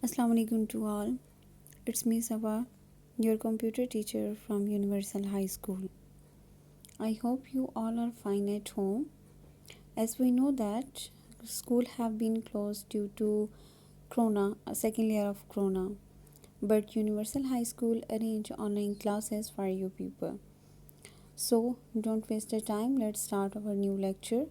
Assalamu alaikum to all. It's me Saba, your computer teacher from Universal High School. I hope you all are fine at home. As we know that school have been closed due to Corona, a second layer of Corona. But Universal High School arrange online classes for you people. So don't waste your time. Let's start our new lecture.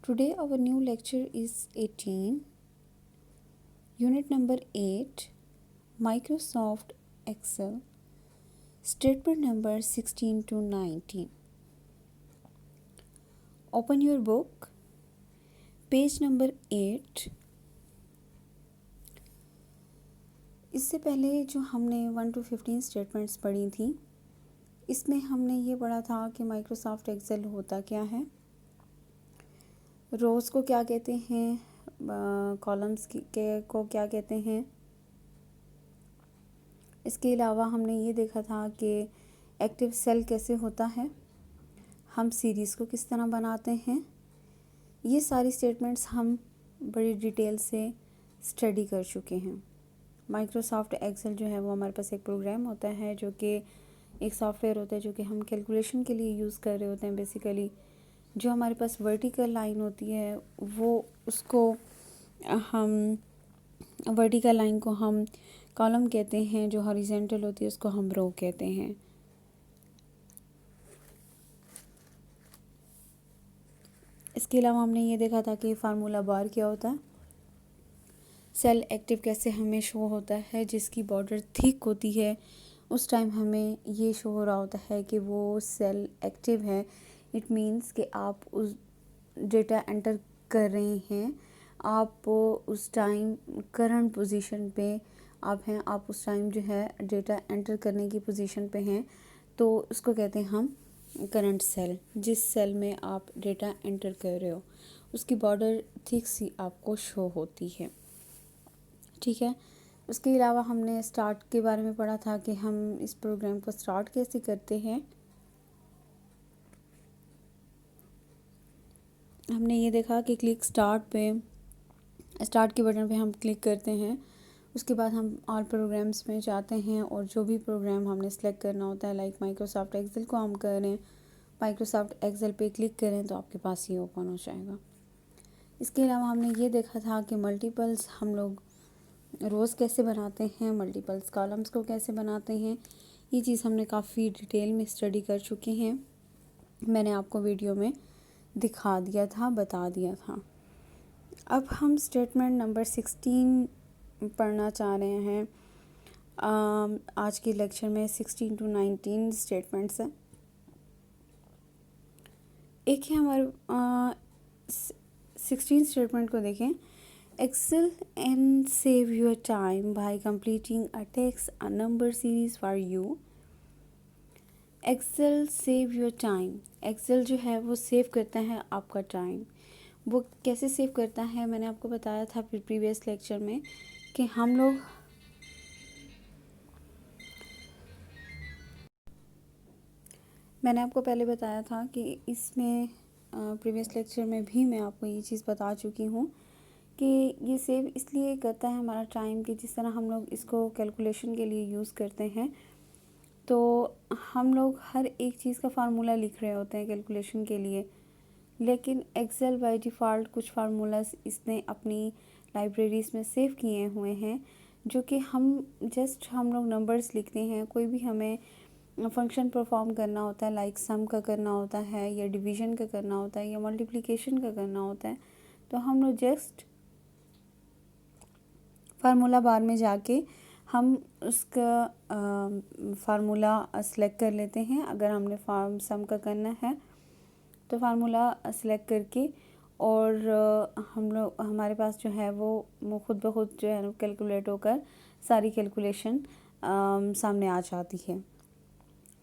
Today our new lecture is 18. Unit number 8. Microsoft Excel, statement number 16 to 19. Open your book, page number 8. इससे पहले जो हमने 1 to 15 statements पढ़ी थी, इसमें हमने ये पढ़ा था कि माइक्रोसॉफ्ट एक्सेल होता क्या है, रोज़ को क्या कहते हैं, कॉलम्स को क्या कहते हैं. इसके अलावा हमने ये देखा था कि एक्टिव सेल कैसे होता है, हम सीरीज़ को किस तरह बनाते हैं. ये सारी स्टेटमेंट्स हम बड़ी डिटेल से स्टडी कर चुके हैं. माइक्रोसॉफ्ट एक्सेल जो है वो हमारे पास एक प्रोग्राम होता है, जो कि एक सॉफ्टवेयर होता है जो कि हम कैलकुलेशन के लिए यूज़ कर रहे होते हैं. बेसिकली जो हमारे पास वर्टिकल लाइन होती है वो उसको हम वर्टिकल लाइन को हम कॉलम कहते हैं, जो हॉरिजॉन्टल होती है उसको हम रो कहते हैं. इसके अलावा हमने ये देखा था कि फार्मूला बार क्या होता है, सेल एक्टिव कैसे हमें शो होता है, जिसकी बॉर्डर थिक होती है उस टाइम हमें ये शो हो रहा होता है कि वो सेल एक्टिव है. इट मीन्स कि आप उस डेटा एंटर कर रहे हैं, आप उस टाइम करंट पोजीशन पे आप हैं, आप उस टाइम जो है डेटा एंटर करने की पोजीशन पे हैं, तो उसको कहते हैं हम करंट सेल. जिस सेल में आप डेटा एंटर कर रहे हो उसकी बॉर्डर थिक सी आपको शो होती है. ठीक है. उसके अलावा हमने स्टार्ट के बारे में पढ़ा था कि हम इस प्रोग्राम को स्टार्ट कैसे करते हैं. हमने ये देखा कि क्लिक स्टार्ट पे, स्टार्ट के बटन पे हम क्लिक करते हैं. उसके बाद हम ऑल प्रोग्राम्स में जाते हैं और जो भी प्रोग्राम हमने सेलेक्ट करना होता है, लाइक माइक्रोसॉफ्ट एक्सेल को हम करें, माइक्रोसॉफ्ट एक्सेल पे क्लिक करें तो आपके पास ये ओपन हो जाएगा. इसके अलावा हमने ये देखा था कि मल्टीपल्स हम लोग रोज़ कैसे बनाते हैं, मल्टीपल्स कॉलम्स को कैसे बनाते हैं. ये चीज़ हमने काफ़ी डिटेल में स्टडी कर चुके हैं. मैंने आपको वीडियो में दिखा दिया था, बता दिया था. अब हम स्टेटमेंट नंबर 16 पढ़ना चाह रहे हैं. आज के लेक्चर में 16 to 19 स्टेटमेंट्स हैं. एक है हमारे 16 स्टेटमेंट को देखें. Excel and save your time by completing a text, a number series for you. Excel save your time. Excel जो है वो सेव करता है आपका टाइम. वो कैसे सेव करता है, मैंने आपको बताया था प्रीवियस लेक्चर में कि हम लोग मैंने आपको पहले बताया था कि इसमें प्रीवियस लेक्चर में भी मैं आपको ये चीज़ बता चुकी हूँ कि ये सेव इसलिए करता है हमारा टाइम, कि जिस तरह हम लोग इसको कैलकुलेशन के लिए यूज़ करते हैं, तो हम लोग हर एक चीज़ का फार्मूला लिख रहे होते हैं कैलकुलेशन के लिए. लेकिन एक्सेल बाय डिफ़ॉल्ट कुछ फार्मूलाज इसने अपनी लाइब्रेरीज़ में सेव किए हुए हैं, जो कि हम लोग नंबर्स लिखते हैं. कोई भी हमें फंक्शन परफॉर्म करना होता है, लाइक सम का करना होता है, या डिवीज़न का करना होता है, या मल्टीप्लिकेशन का करना होता है, तो हम लोग जस्ट फार्मूला बार में जाके हम उसका फार्मूला सेलेक्ट कर लेते हैं. अगर हमने सम का करना है तो फार्मूला सेलेक्ट करके और हम लोग हमारे पास जो है वो खुद ब खुद जो है कैलकुलेट होकर सारी कैलकुलेशन सामने आ जाती है.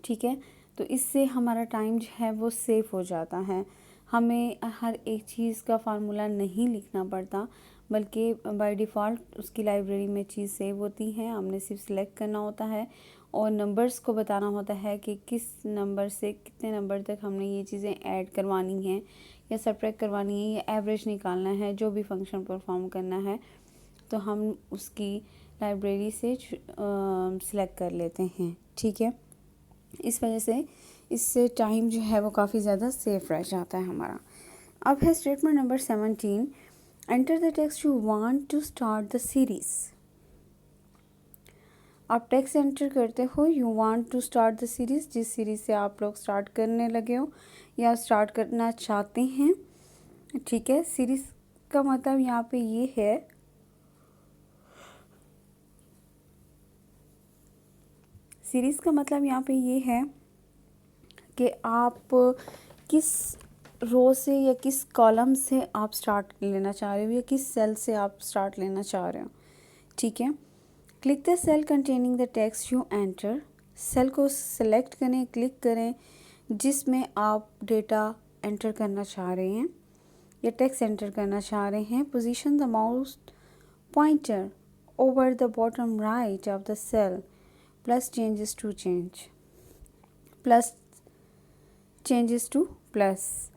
ठीक है. तो इससे हमारा टाइम जो है वो सेव हो जाता है. हमें हर एक चीज़ का फार्मूला नहीं लिखना पड़ता, बल्कि बाय डिफ़ॉल्ट उसकी लाइब्रेरी में चीज़ सेव होती है. हमने सिर्फ सेलेक्ट करना होता है और नंबर्स को बताना होता है कि किस नंबर से कितने नंबर तक हमने ये चीज़ें ऐड करवानी हैं या सब्ट्रैक्ट करवानी है या एवरेज निकालना है. जो भी फंक्शन परफॉर्म करना है तो हम उसकी लाइब्रेरी से सिलेक्ट कर लेते हैं। ठीक है, इस वजह से इससे टाइम जो है वो काफ़ी ज़्यादा सेफ रह जाता है हमारा। अब है statement number 17, enter the text you want to start the series. आप टेक्स्ट एंटर करते हो, you want to start the series, जिस सीरीज़ से आप लोग स्टार्ट करने लगे हो या स्टार्ट करना चाहते हैं। ठीक है, सीरीज़ का मतलब यहाँ पे ये है कि आप किस रो से या किस कॉलम से आप स्टार्ट लेना चाह रहे हो या किस सेल से आप स्टार्ट लेना चाह रहे हो। ठीक है, click the cell containing the text you enter. Cell को सिलेक्ट करें, क्लिक करें जिसमें आप डेटा एंटर करना चाह रहे हैं या टेक्स्ट एंटर करना चाह रहे हैं। Position the mouse pointer over the bottom right of the cell plus changes to plus.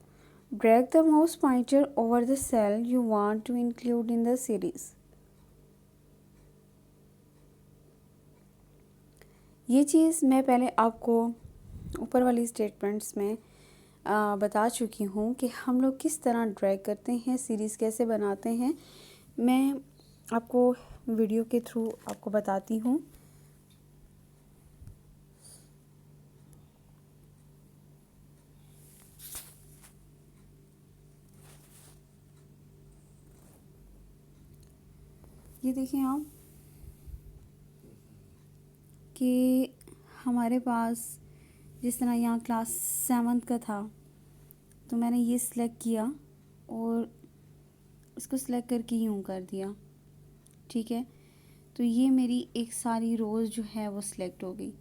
Drag the mouse pointer over the cell you want to include in the series. ये चीज़ मैं पहले आपको ऊपर वाली स्टेटमेंट्स में बता चुकी हूँ कि हम लोग किस तरह ड्रैग करते हैं, सीरीज़ कैसे बनाते हैं। मैं आपको वीडियो के थ्रू आपको बताती हूँ। ये देखें आप कि हमारे पास जिस तरह यहाँ क्लास 7 का था, तो मैंने ये सिलेक्ट किया और इसको सिलेक्ट करके यूँ कर दिया। ठीक है, तो ये मेरी एक सारी रोज़ जो है वो सिलेक्ट हो गई।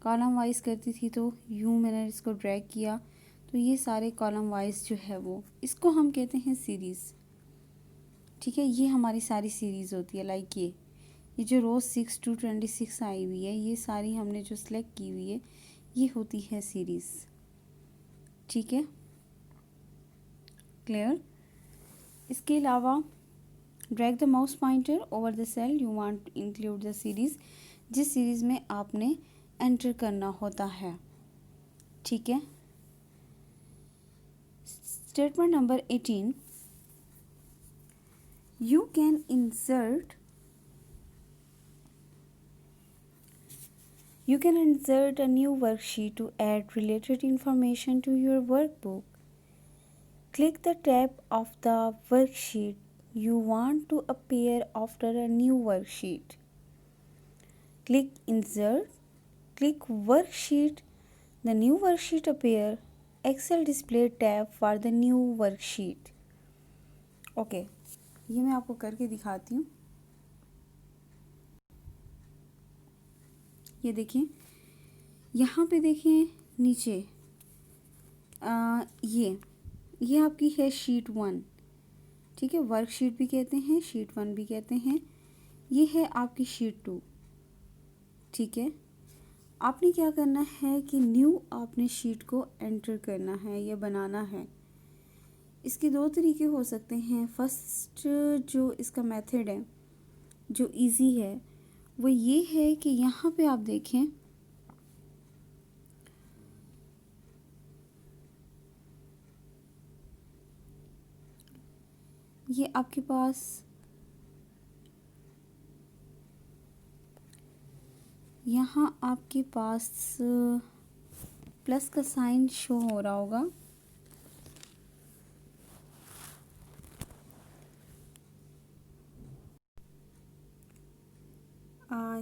कॉलम वाइज करती थी तो यूँ मैंने इसको ड्रैग किया, तो ये सारे कॉलम वाइज जो है वो, इसको हम कहते हैं सीरीज़। ठीक है, ये हमारी सारी सीरीज़ होती है। लाइक ये जो रोज़ 6 to 26 आई हुई है, ये सारी हमने जो सिलेक्ट की हुई है, ये होती है सीरीज़। ठीक है, क्लियर। इसके अलावा drag the mouse pointer over the cell you want to include the series, जिस सीरीज़ में आपने एंटर करना होता है। ठीक है, statement number 18, you can insert a new worksheet to add related information to your workbook. Click the tab of the worksheet you want to appear after a new worksheet. Click Insert, click Worksheet, the new worksheet appear, Excel display tab for the new worksheet. Okay, ये मैं आपको करके दिखाती हूँ। ये देखिए, यहाँ पे देखिए नीचे ये आपकी है शीट 1। ठीक है, वर्कशीट भी कहते हैं, शीट 1 भी कहते हैं। ये है आपकी शीट 2। ठीक है, आपने क्या करना है कि न्यू आपने शीट को एंटर करना है या बनाना है। इसके दो तरीके हो सकते हैं। फर्स्ट जो इसका मेथड है, जो इजी है, वो ये है कि यहाँ पे आप देखें, ये आपके पास यहाँ आपके पास प्लस का साइन शो हो रहा होगा।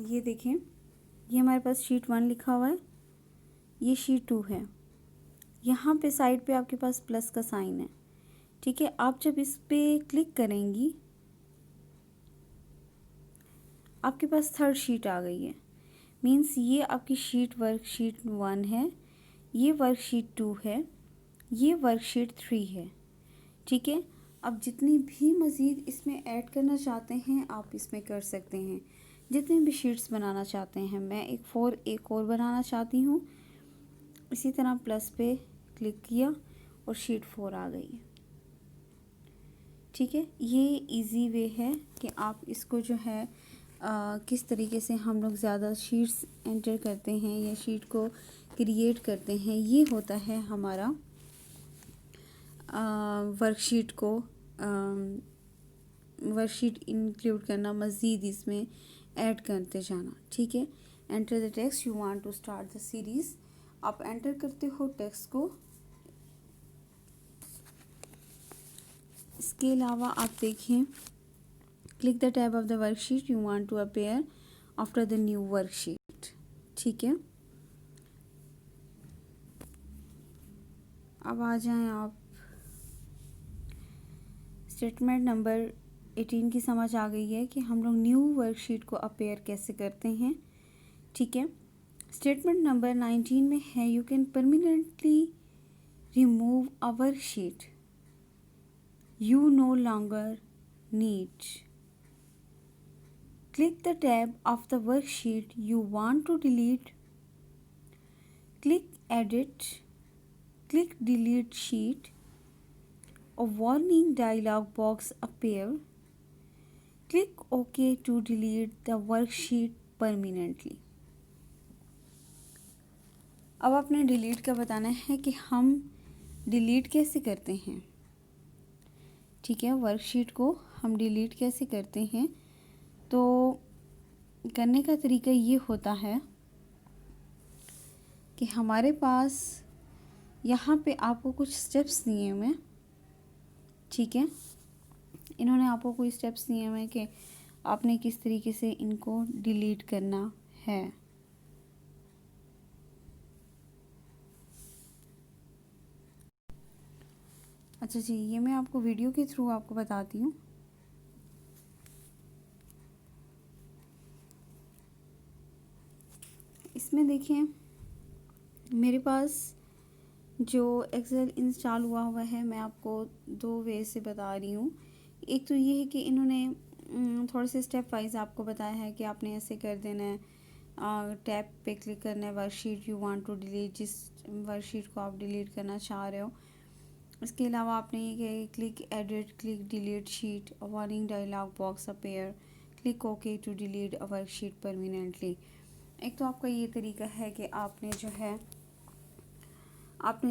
ये देखें, ये हमारे पास शीट 1 लिखा हुआ है, ये शीट 2 है। यहाँ पे साइड पे आपके पास प्लस का साइन है। ठीक है, आप जब इस पे क्लिक करेंगी, आपके पास थर्ड शीट आ गई है। मीन्स ये आपकी वर्कशीट 1 है, ये वर्कशीट 2 है, ये वर्कशीट 3 है। ठीक है, अब जितनी भी मज़ीद इसमें ऐड करना चाहते हैं आप इसमें कर सकते हैं, जितने भी शीट्स बनाना चाहते हैं। मैं एक और बनाना चाहती हूँ। इसी तरह प्लस पे क्लिक किया और शीट 4 आ गई है। ठीक है, ये इजी वे है कि आप इसको जो है किस तरीके से हम लोग ज़्यादा शीट्स एंटर करते हैं या शीट को क्रिएट करते हैं, ये होता है हमारा वर्कशीट को वर्कशीट इंक्लूड करना, मज़ीद इसमें ऐड करते जाना। ठीक है, enter the text you want to start the series. आप एंटर करते हो टेक्स्ट को। इसके अलावा आप देखें, click the tab of the worksheet you want to appear after the new worksheet. ठीक है, अब आ जाएं आप। स्टेटमेंट नंबर 18 की समझ आ गई है कि हम लोग न्यू वर्कशीट को अपीयर कैसे करते हैं। ठीक है, स्टेटमेंट नंबर 19 में है, you can permanently remove a worksheet you no longer need. Click the tab of the worksheet you want to delete. Click Edit. Click Delete Sheet. A warning dialog box appears. Click OK to delete the worksheet permanently. अब आपने delete का बताना है कि हम delete कैसे करते हैं। ठीक है, वर्कशीट को हम डिलीट कैसे करते हैं, तो करने का तरीका ये होता है कि हमारे पास यहाँ पे आपको कुछ स्टेप्स दिए हुए हैं। ठीक है, इन्होंने आपको कोई स्टेप्स दिए हुए हैं कि आपने किस तरीके से इनको डिलीट करना है। अच्छा जी, ये मैं आपको वीडियो के थ्रू आपको बताती हूँ। इसमें देखिए, मेरे पास जो एक्सेल इंस्टॉल हुआ है, मैं आपको 2 वे से बता रही हूँ। एक तो ये है कि इन्होंने थोड़े से स्टेप वाइज आपको बताया है कि आपने ऐसे कर देना है। टैब पे क्लिक करना है, worksheet you want to delete, जिस वर्कशीट को आप डिलीट करना चाह रहे हो। इसके अलावा आपने ये कि click edit, click delete sheet, warning dialog box appear, click okay to delete a worksheet permanently. एक तो आपका ये तरीका है कि आपने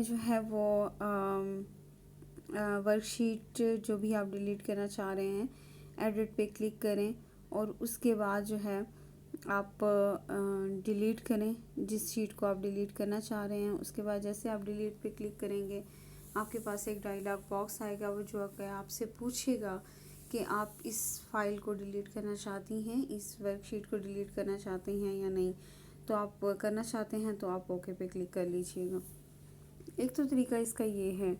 जो है वो वर्कशीट जो भी आप डिलीट करना चाह रहे हैं, एडिट पे क्लिक करें और उसके बाद जो है आप डिलीट करें जिस शीट को आप डिलीट करना चाह रहे हैं। उसके बाद जैसे आप डिलीट पे क्लिक करेंगे, आपके पास एक डायलॉग बॉक्स आएगा, वो जो आपसे पूछेगा कि आप इस फाइल को डिलीट करना चाहती हैं, इस वर्कशीट को डिलीट करना चाहती हैं या नहीं। तो आप करना चाहते हैं तो आप ओके पे क्लिक कर लीजिएगा। एक तो तरीका इसका ये है।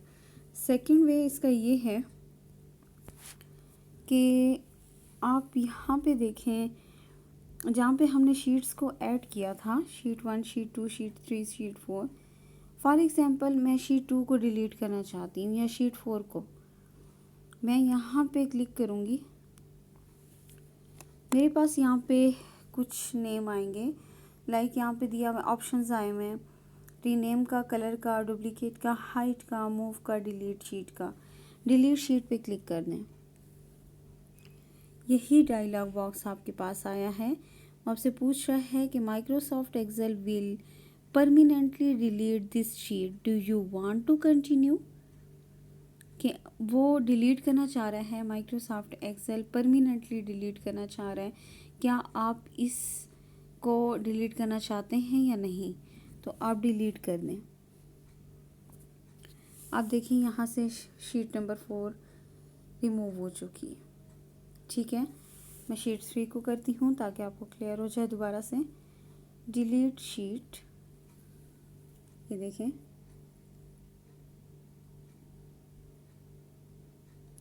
सेकंड वे इसका ये है कि आप यहाँ पे देखें, जहाँ पे हमने शीट्स को ऐड किया था, sheet 1, sheet 2, sheet 3, sheet 4। For example मैं शीट 2 को डिलीट करना चाहती हूँ या शीट 4 को। मैं यहाँ पे क्लिक करूँगी, मेरे पास यहाँ पे कुछ नेम आएंगे, लाइक यहाँ पे दिया ऑप्शंस आए हुए हैं, रीनेम का, कलर का, डुप्लीकेट का, हाइट का, मूव का, डिलीट शीट का। डिलीट शीट पे क्लिक कर दें। यही डायलॉग बॉक्स आपके पास आया है। आपसे पूछ रहा है कि Microsoft Excel will permanently delete this sheet, do you want to continue. कि वो डिलीट करना चाह रहा है, माइक्रोसॉफ्ट एक्सेल परमानेंटली डिलीट करना चाह रहा है, क्या आप इसको डिलीट करना चाहते हैं या नहीं। तो आप डिलीट कर दें। आप देखिए यहाँ से शीट नंबर 4 रिमूव हो चुकी है। ठीक है, मैं शीट 3 को करती हूँ ताकि आपको क्लियर हो जाए दोबारा से। डिलीट शीट, ये देखें।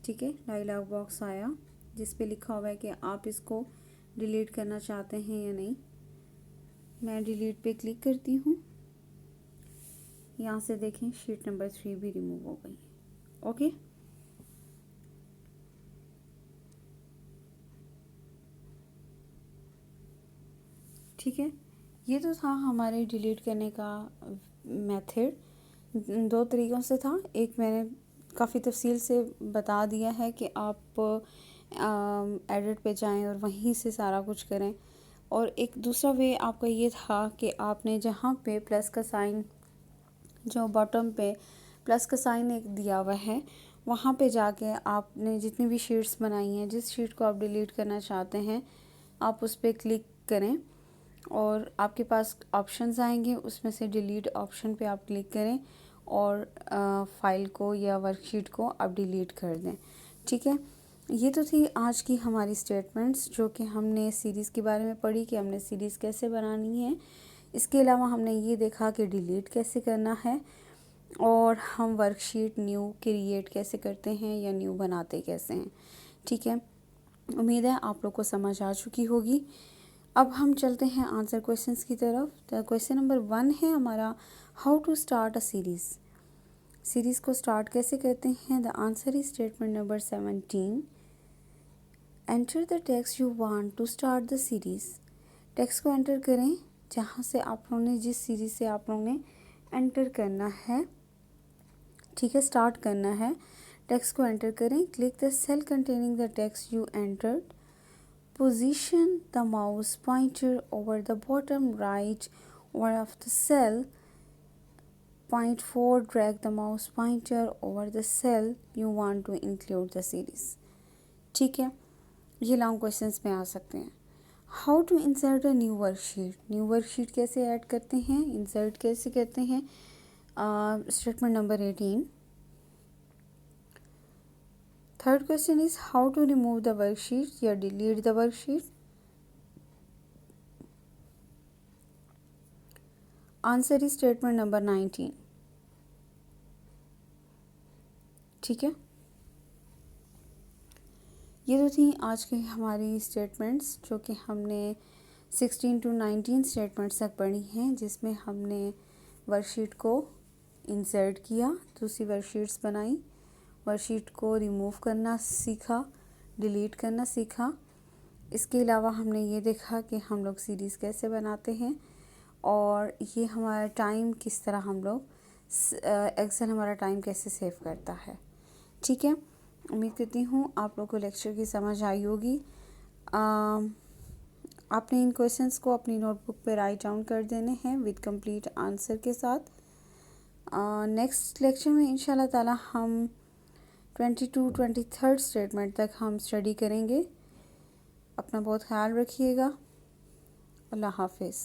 ठीक है, डायलॉग बॉक्स आया जिस पे लिखा हुआ है कि आप इसको डिलीट करना चाहते हैं या नहीं। मैं डिलीट पे क्लिक करती हूँ। यहाँ से देखें शीट नंबर 3 भी रिमूव हो गई। ओके, ठीक है, ये तो था हमारे डिलीट करने का मेथड। 2 तरीक़ों से था। एक मैंने काफ़ी तफसील से बता दिया है कि आप एडिट पे जाएं और वहीं से सारा कुछ करें। और एक दूसरा वे आपका ये था कि आपने जहाँ पे प्लस का साइन, जो बॉटम पे प्लस का साइन एक दिया हुआ है, वहाँ पे जाके आपने जितनी भी शीट्स बनाई हैं, जिस शीट को आप डिलीट करना चाहते हैं, आप उस पर क्लिक करें और आपके पास ऑप्शंस आएंगे, उसमें से डिलीट ऑप्शन पे आप क्लिक करें और फाइल को या वर्कशीट को आप डिलीट कर दें। ठीक है, ये तो थी आज की हमारी स्टेटमेंट्स जो कि हमने सीरीज़ के बारे में पढ़ी कि हमने सीरीज़ कैसे बनानी है। इसके अलावा हमने ये देखा कि डिलीट कैसे करना है और हम वर्कशीट न्यू क्रिएट कैसे करते हैं या न्यू बनाते कैसे हैं। ठीक है, उम्मीद है आप लोग को समझ आ चुकी होगी। अब हम चलते हैं आंसर क्वेश्चंस की तरफ। तो क्वेश्चन नंबर 1 है हमारा, how to start a series को स्टार्ट कैसे करते हैं। The answer is statement number 17। Enter the text you want to start the series. Text को एंटर करें जहाँ से आप लोगों ने, जिस सीरीज़ से आप लोगों ने एंटर करना है। ठीक है, स्टार्ट करना है। टेक्स्ट को एंटर करें, click the cell containing the text you entered, position the mouse pointer over the bottom right or of the cell. Point 4, drag the mouse pointer over the cell you want to include the series. ठीक है, ये long questions में आ सकते हैं। How to insert a new worksheet. New worksheet कैसे add करते हैं, इंसर्ट कैसे करते हैं। Statement number 18। Third question is how to remove the worksheet या delete the worksheet. Answer is statement number 19। ठीक है, ये तो थी आज की हमारी स्टेटमेंट्स जो कि हमने 16 to 19 स्टेटमेंट्स तक पढ़ी हैं, जिसमें हमने वर्कशीट को इंसर्ट किया, दूसरी वर्कशीट्स बनाई, वर्कशीट को रिमूव करना सीखा, डिलीट करना सीखा। इसके अलावा हमने ये देखा कि हम लोग सीरीज़ कैसे बनाते हैं और ये हमारा टाइम किस तरह हम लोग, एक्सेल हमारा टाइम कैसे सेव करता है। ठीक है, उम्मीद करती हूँ आप लोग को लेक्चर की समझ आई होगी। आपने इन क्वेश्चंस को अपनी नोटबुक पे राइट डाउन कर देने हैं विद कंप्लीट आंसर के साथ। नेक्स्ट लेक्चर में इंशाल्लाह ताला हम 23rd स्टेटमेंट तक हम स्टडी करेंगे। अपना बहुत ख्याल रखिएगा। अल्लाह हाफिज़।